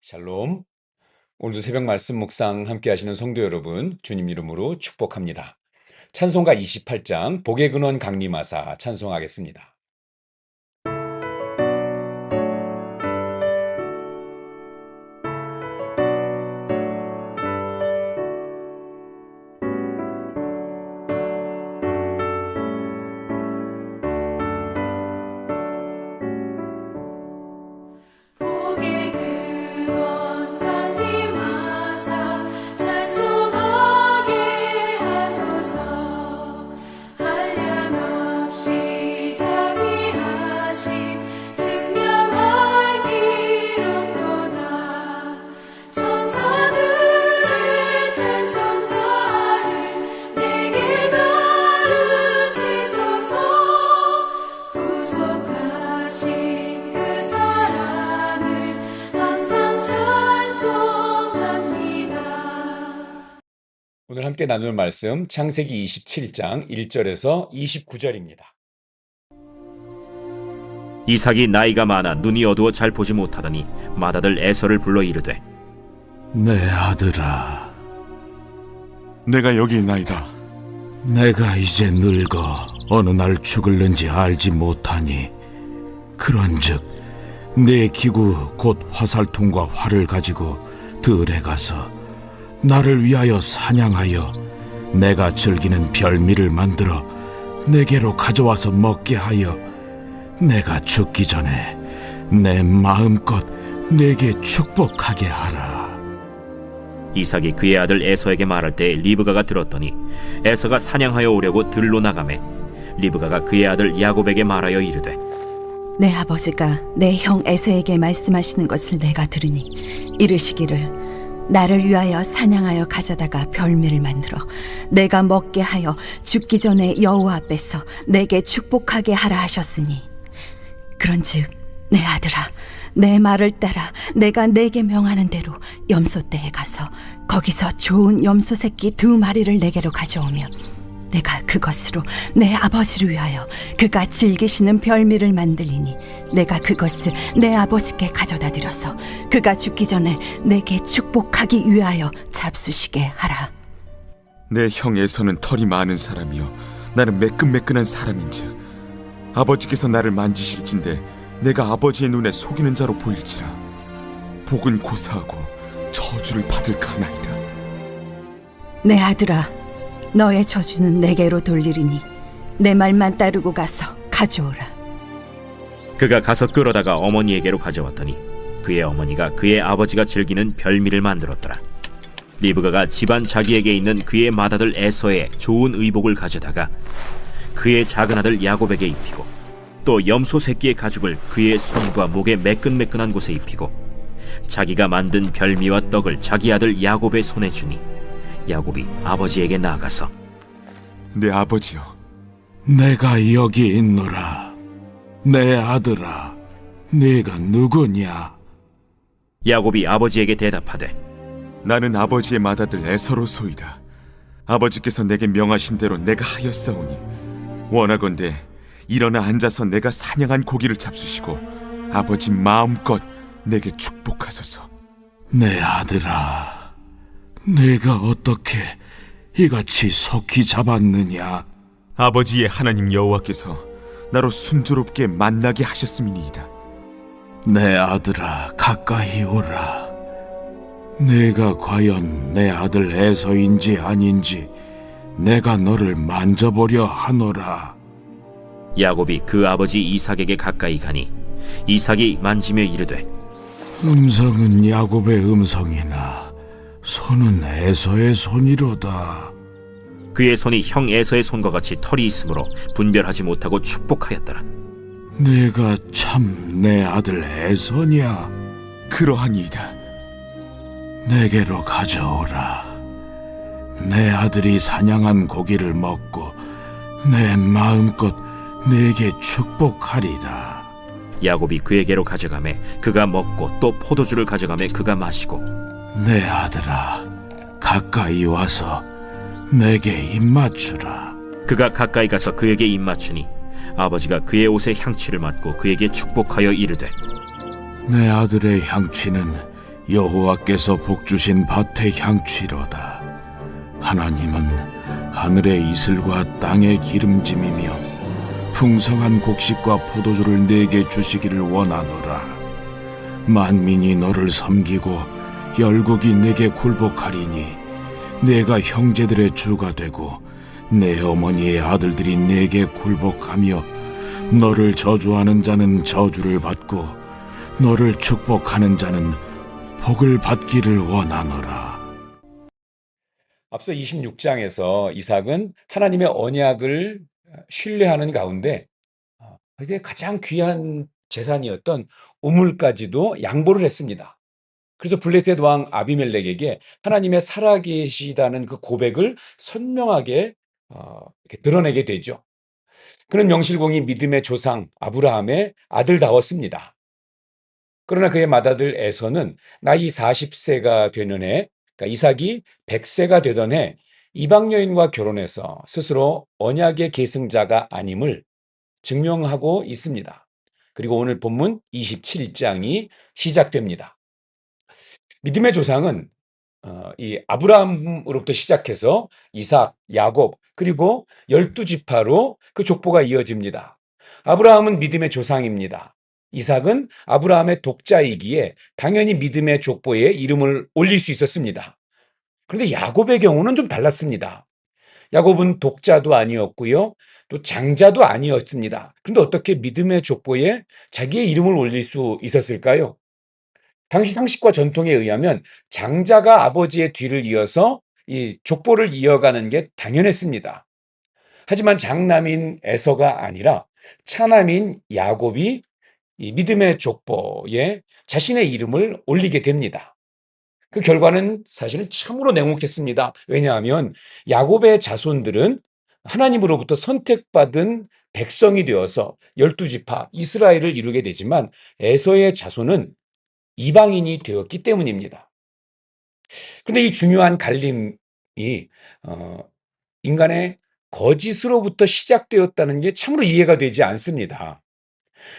샬롬. 오늘도 새벽 말씀 묵상 함께 하시는 성도 여러분, 주님 이름으로 축복합니다. 찬송가 28장 복의 근원 강림하사 찬송하겠습니다. 복의 근원 강림하사 찬송하게 하소서. 한량없이 자비하심 증명할 기름도다. 천사들의 찬송가를 내게 가르치소서. 구속하신 그 사랑을 항상 찬송합니다. 오늘 함께 나눌 말씀 창세기 27장 1절에서 29절입니다. 이삭이 나이가 많아 눈이 어두워 잘 보지 못하더니 맏아들 에서를 불러 이르되 내 아들아, 내가 여기 있나이다. 내가 이제 늙어 어느 날 죽을는지 알지 못하니 그런즉 내 기구 곧 화살통과 활을 가지고 들에 가서 나를 위하여 사냥하여 내가 즐기는 별미를 만들어 내게로 가져와서 먹게 하여 내가 죽기 전에 내 마음껏 내게 축복하게 하라. 이삭이 그의 아들 에서에게 말할 때 리브가가 들었더니 에서가 사냥하여 오려고 들로 나가매 리브가가 그의 아들 야곱에게 말하여 이르되 내 아버지가 내 형 에서에게 말씀하시는 것을 내가 들으니 이르시기를 나를 위하여 사냥하여 가져다가 별미를 만들어 내가 먹게 하여 죽기 전에 여호와 앞에서 내게 축복하게 하라 하셨으니 그런즉 내 아들아, 내 말을 따라 내가 내게 명하는 대로 염소떼에 가서 거기서 좋은 염소 새끼 2마리를 내게로 가져오면 내가 그것으로 내 아버지를 위하여 그가 즐기시는 별미를 만들리니 내가 그것을 내 아버지께 가져다 드려서 그가 죽기 전에 내게 축복하기 위하여 잡수시게 하라. 내 형 에서는 털이 많은 사람이요 나는 매끈매끈한 사람인즉 아버지께서 나를 만지실진데 내가 아버지의 눈에 속이는 자로 보일지라. 복은 고사하고 저주를 받을까 하나이다. 내 아들아, 너의 저주는 내게로 돌리리니 내 말만 따르고 가서 가져오라. 그가 가서 끌어다가 어머니에게로 가져왔더니 그의 어머니가 그의 아버지가 즐기는 별미를 만들었더라. 리브가가 집안 자기에게 있는 그의 맏아들 에서의 좋은 의복을 가져다가 그의 작은 아들 야곱에게 입히고 또 염소 새끼의 가죽을 그의 손과 목에 매끈매끈한 곳에 입히고 자기가 만든 별미와 떡을 자기 아들 야곱의 손에 주니 야곱이 아버지에게 나아가서 내 아버지여, 내가 여기 있노라. 내 아들아, 네가 누구냐? 야곱이 아버지에게 대답하되 나는 아버지의 맏아들 에서로소이다. 아버지께서 내게 명하신 대로 내가 하였사오니 원하건대 일어나 앉아서 내가 사냥한 고기를 잡수시고 아버지 마음껏 내게 축복하소서. 내 아들아, 내가 어떻게 이같이 속히 잡았느냐? 아버지의 하나님 여호와께서 나로 순조롭게 만나게 하셨음이니이다. 내 아들아, 가까이 오라. 내가 과연 내 아들 에서인지 아닌지 내가 너를 만져보려 하노라. 야곱이 그 아버지 이삭에게 가까이 가니 이삭이 만지며 이르되 음성은 야곱의 음성이나 손은 에서의 손이로다. 그의 손이 형 에서의 손과 같이 털이 있으므로 분별하지 못하고 축복하였더라. 내가 참 내 아들 에서냐? 그러하니이다. 내게로 가져오라. 내 아들이 사냥한 고기를 먹고 내 마음껏 내게 축복하리라. 야곱이 그에게로 가져가매 그가 먹고 또 포도주를 가져가매 그가 마시고 내 아들아, 가까이 와서 내게 입맞추라. 그가 가까이 가서 그에게 입맞추니 아버지가 그의 옷에 향취를 맡고 그에게 축복하여 이르되 내 아들의 향취는 여호와께서 복주신 밭의 향취로다. 하나님은 하늘의 이슬과 땅의 기름짐이며 풍성한 곡식과 포도주를 내게 주시기를 원하노라. 만민이 너를 섬기고 열국이 내게 굴복하리니 내가 형제들의 주가 되고 내 어머니의 아들들이 내게 굴복하며 너를 저주하는 자는 저주를 받고 너를 축복하는 자는 복을 받기를 원하노라. 앞서 26장에서 이삭은 하나님의 언약을 신뢰하는 가운데 그게 가장 귀한 재산이었던 우물까지도 양보를 했습니다. 그래서 블레셋 왕 아비멜렉에게 하나님의 살아계시다는 그 고백을 선명하게 이렇게 드러내게 되죠. 그는 명실공히 믿음의 조상 아브라함의 아들다웠습니다. 그러나 그의 맏아들 에서는 나이 40세가 되는 해, 그러니까 이삭이 100세가 되던 해 이방 여인과 결혼해서 스스로 언약의 계승자가 아님을 증명하고 있습니다. 그리고 오늘 본문 27장이 시작됩니다. 믿음의 조상은 이 아브라함으로부터 시작해서 이삭, 야곱, 그리고 12지파로 그 족보가 이어집니다. 아브라함은 믿음의 조상입니다. 이삭은 아브라함의 독자이기에 당연히 믿음의 족보에 이름을 올릴 수 있었습니다. 그런데 야곱의 경우는 좀 달랐습니다. 야곱은 독자도 아니었고요. 또 장자도 아니었습니다. 그런데 어떻게 믿음의 족보에 자기의 이름을 올릴 수 있었을까요? 당시 상식과 전통에 의하면 장자가 아버지의 뒤를 이어서 이 족보를 이어가는 게 당연했습니다. 하지만 장남인 에서가 아니라 차남인 야곱이 이 믿음의 족보에 자신의 이름을 올리게 됩니다. 그 결과는 사실은 참으로 냉혹했습니다. 왜냐하면 야곱의 자손들은 하나님으로부터 선택받은 백성이 되어서 12지파 이스라엘을 이루게 되지만 에서의 자손은 이방인이 되었기 때문입니다. 그런데 이 중요한 갈림이 인간의 거짓으로부터 시작되었다는 게 참으로 이해가 되지 않습니다.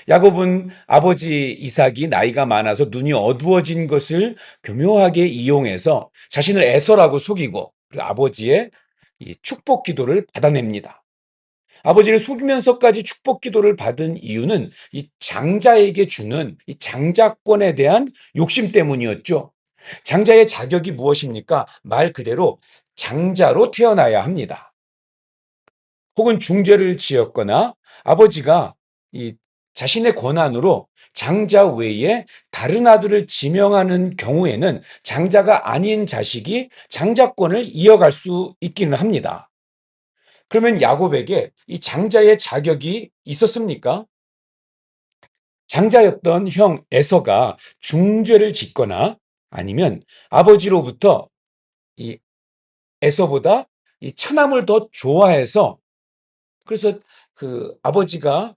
야곱은 아버지 이삭이 나이가 많아서 눈이 어두워진 것을 교묘하게 이용해서 자신을 에서라고 속이고 그리고 아버지의 이 축복 기도를 받아냅니다. 아버지를 속이면서까지 축복 기도를 받은 이유는 이 장자에게 주는 이 장자권에 대한 욕심 때문이었죠. 장자의 자격이 무엇입니까? 말 그대로 장자로 태어나야 합니다. 혹은 중죄를 지었거나 아버지가 이 자신의 권한으로 장자 외에 다른 아들을 지명하는 경우에는 장자가 아닌 자식이 장자권을 이어갈 수 있기는 합니다. 그러면 야곱에게 이 장자의 자격이 있었습니까? 장자였던 형 에서가 중죄를 짓거나 아니면 아버지로부터 이 에서보다 이 차남을 더 좋아해서 그래서 그 아버지가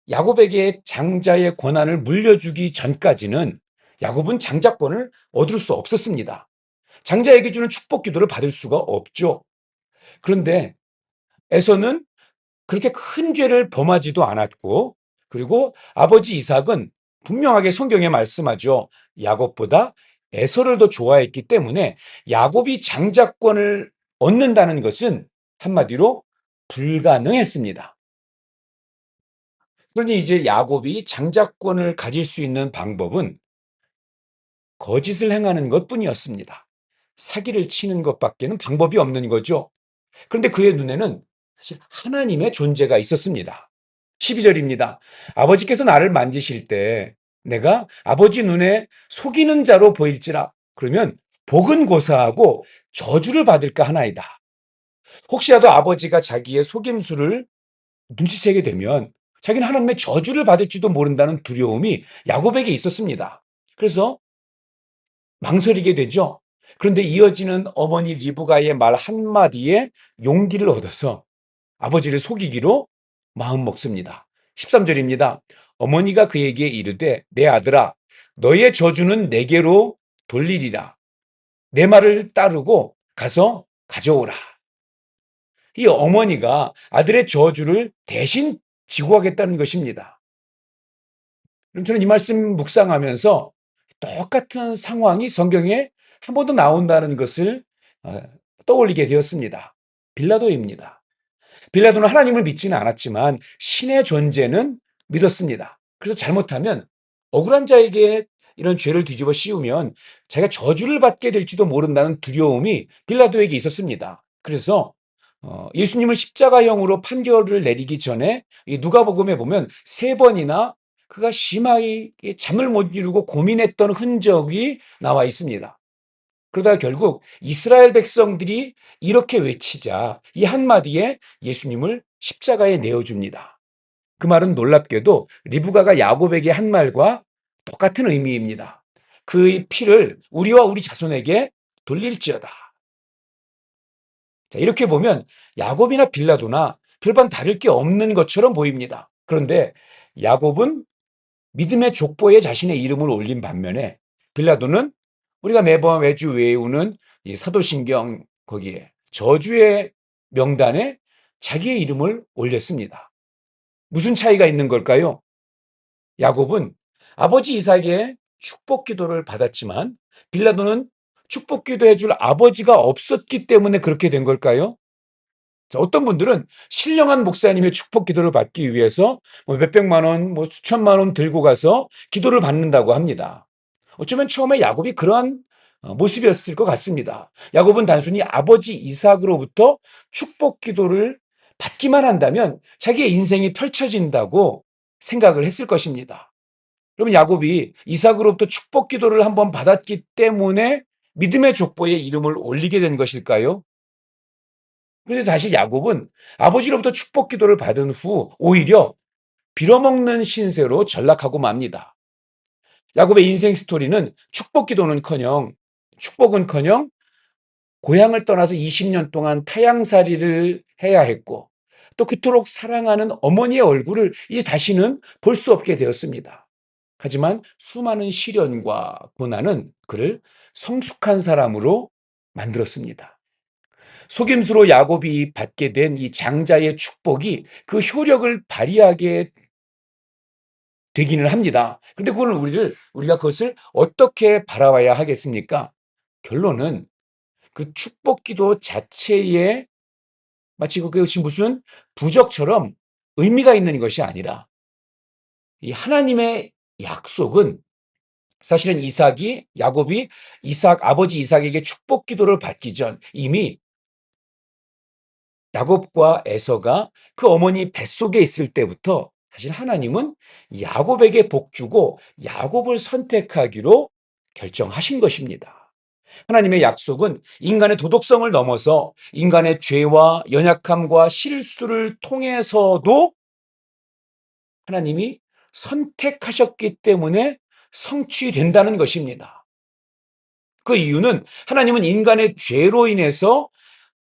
야곱에게 장자의 권한을 물려주기 전까지는 야곱은 장자권을 얻을 수 없었습니다. 장자에게 주는 축복 기도를 받을 수가 없죠. 그런데 에서는 그렇게 큰 죄를 범하지도 않았고 그리고 아버지 이삭은 분명하게 성경에 말씀하죠. 야곱보다 에서를 더 좋아했기 때문에 야곱이 장자권을 얻는다는 것은 한마디로 불가능했습니다. 그러니 이제 야곱이 장자권을 가질 수 있는 방법은 거짓을 행하는 것뿐이었습니다. 사기를 치는 것밖에는 방법이 없는 거죠. 그런데 그의 눈에는 사실 하나님의 존재가 있었습니다. 12절입니다. 아버지께서 나를 만지실 때 내가 아버지 눈에 속이는 자로 보일지라. 그러면 복은 고사하고 저주를 받을까 하나이다. 혹시라도 아버지가 자기의 속임수를 눈치채게 되면 자기는 하나님의 저주를 받을지도 모른다는 두려움이 야곱에게 있었습니다. 그래서 망설이게 되죠. 그런데 이어지는 어머니 리브가의 말 한마디에 용기를 얻어서 아버지를 속이기로 마음먹습니다. 13절입니다. 어머니가 그에게 이르되 내 아들아 너의 저주는 내게로 돌리리라. 내 말을 따르고 가서 가져오라. 이 어머니가 아들의 저주를 대신 지고 가겠다는 것입니다. 그럼 저는 이 말씀 묵상하면서 똑같은 상황이 성경에 한 번 더 나온다는 것을 떠올리게 되었습니다. 빌라도입니다. 빌라도는 하나님을 믿지는 않았지만 신의 존재는 믿었습니다. 그래서 잘못하면 억울한 자에게 이런 죄를 뒤집어 씌우면 자기가 저주를 받게 될지도 모른다는 두려움이 빌라도에게 있었습니다. 그래서 예수님을 십자가형으로 판결을 내리기 전에 이 누가복음에 보면 3번이나 그가 심하게 잠을 못 이루고 고민했던 흔적이 나와 있습니다. 그러다가 결국 이스라엘 백성들이 이렇게 외치자 이 한마디에 예수님을 십자가에 내어줍니다. 그 말은 놀랍게도 리브가가 야곱에게 한 말과 똑같은 의미입니다. 그의 피를 우리와 우리 자손에게 돌릴지어다. 자, 이렇게 보면 야곱이나 빌라도나 별반 다를 게 없는 것처럼 보입니다. 그런데 야곱은 믿음의 족보에 자신의 이름을 올린 반면에 빌라도는 우리가 매주 외우는 이 사도신경 거기에 저주의 명단에 자기의 이름을 올렸습니다. 무슨 차이가 있는 걸까요? 야곱은 아버지 이삭의 축복 기도를 받았지만 빌라도는 축복 기도해 줄 아버지가 없었기 때문에 그렇게 된 걸까요? 자, 어떤 분들은 신령한 목사님의 축복 기도를 받기 위해서 뭐 몇백만 원, 뭐 수천만 원 들고 가서 기도를 받는다고 합니다. 어쩌면 처음에 야곱이 그러한 모습이었을 것 같습니다. 야곱은 단순히 아버지 이삭으로부터 축복 기도를 받기만 한다면 자기의 인생이 펼쳐진다고 생각을 했을 것입니다. 그러면 야곱이 이삭으로부터 축복 기도를 한번 받았기 때문에 믿음의 족보에 이름을 올리게 된 것일까요? 그런데 사실 야곱은 아버지로부터 축복 기도를 받은 후 오히려 빌어먹는 신세로 전락하고 맙니다. 야곱의 인생 스토리는 축복은커녕 고향을 떠나서 20년 동안 타향살이를 해야 했고 또 그토록 사랑하는 어머니의 얼굴을 이제 다시는 볼 수 없게 되었습니다. 하지만 수많은 시련과 고난은 그를 성숙한 사람으로 만들었습니다. 속임수로 야곱이 받게 된 이 장자의 축복이 그 효력을 발휘하게 되기는 합니다. 그런데 우리가 그것을 어떻게 바라봐야 하겠습니까? 결론은 그 축복 기도 자체에 마치 그것이 무슨 부적처럼 의미가 있는 것이 아니라 이 하나님의 약속은 사실은 야곱이 아버지 이삭에게 축복 기도를 받기 전 이미 야곱과 에서가 그 어머니 뱃속에 있을 때부터 사실 하나님은 야곱에게 복 주고 야곱을 선택하기로 결정하신 것입니다. 하나님의 약속은 인간의 도덕성을 넘어서 인간의 죄와 연약함과 실수를 통해서도 하나님이 선택하셨기 때문에 성취된다는 것입니다. 그 이유는 하나님은 인간의 죄로 인해서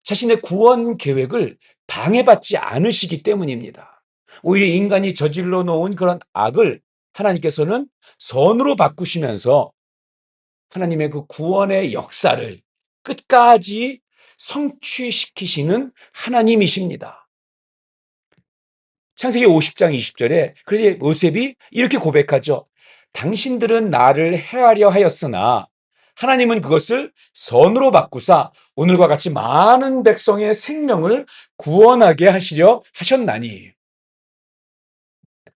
자신의 구원 계획을 방해받지 않으시기 때문입니다. 오히려 인간이 저질러 놓은 그런 악을 하나님께서는 선으로 바꾸시면서 하나님의 그 구원의 역사를 끝까지 성취시키시는 하나님이십니다. 창세기 50장 20절에 그래서 요셉이 이렇게 고백하죠. 당신들은 나를 해하려 하였으나 하나님은 그것을 선으로 바꾸사 오늘과 같이 많은 백성의 생명을 구원하게 하시려 하셨나니.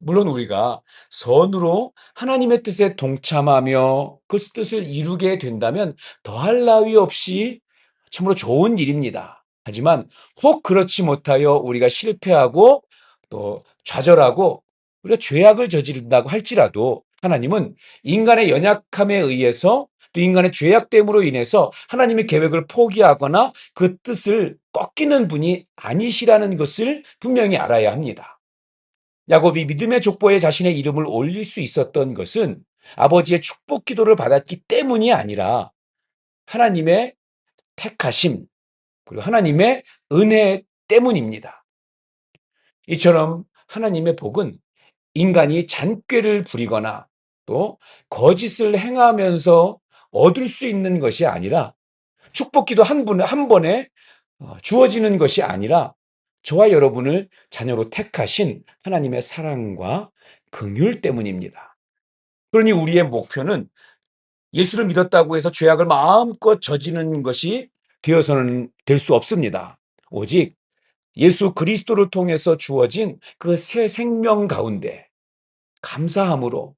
물론 우리가 선으로 하나님의 뜻에 동참하며 그 뜻을 이루게 된다면 더할 나위 없이 참으로 좋은 일입니다. 하지만 혹 그렇지 못하여 우리가 실패하고 또 좌절하고 우리가 죄악을 저지른다고 할지라도 하나님은 인간의 연약함에 의해서 또 인간의 죄악됨으로 인해서 하나님의 계획을 포기하거나 그 뜻을 꺾이는 분이 아니시라는 것을 분명히 알아야 합니다. 야곱이 믿음의 족보에 자신의 이름을 올릴 수 있었던 것은 아버지의 축복 기도를 받았기 때문이 아니라 하나님의 택하심 그리고 하나님의 은혜 때문입니다. 이처럼 하나님의 복은 인간이 잔꾀를 부리거나 또 거짓을 행하면서 얻을 수 있는 것이 아니라 축복기도 한 번에 주어지는 것이 아니라 저와 여러분을 자녀로 택하신 하나님의 사랑과 긍휼 때문입니다. 그러니 우리의 목표는 예수를 믿었다고 해서 죄악을 마음껏 저지르는 것이 되어서는 될 수 없습니다. 오직 예수 그리스도를 통해서 주어진 그 새 생명 가운데 감사함으로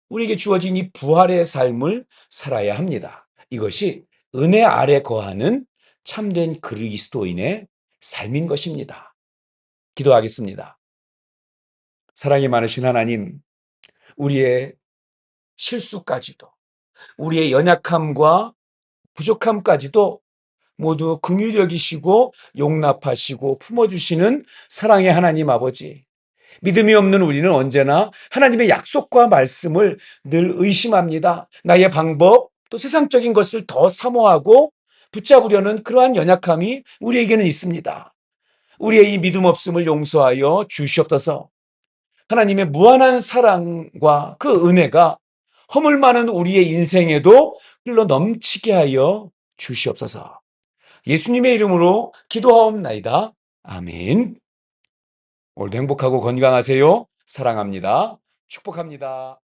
우리에게 주어진 이 부활의 삶을 살아야 합니다. 이것이 은혜 아래 거하는 참된 그리스도인의 삶인 것입니다. 기도하겠습니다. 사랑이 많으신 하나님, 우리의 실수까지도, 우리의 연약함과 부족함까지도 모두 긍휼히 여기시고 용납하시고 품어주시는 사랑의 하나님 아버지. 믿음이 없는 우리는 언제나 하나님의 약속과 말씀을 늘 의심합니다. 나의 방법, 또 세상적인 것을 더 사모하고 붙잡으려는 그러한 연약함이 우리에게는 있습니다. 우리의 이 믿음 없음을 용서하여 주시옵소서. 하나님의 무한한 사랑과 그 은혜가 허물 많은 우리의 인생에도 흘러 넘치게 하여 주시옵소서. 예수님의 이름으로 기도하옵나이다. 아멘. 오늘도 행복하고 건강하세요. 사랑합니다. 축복합니다.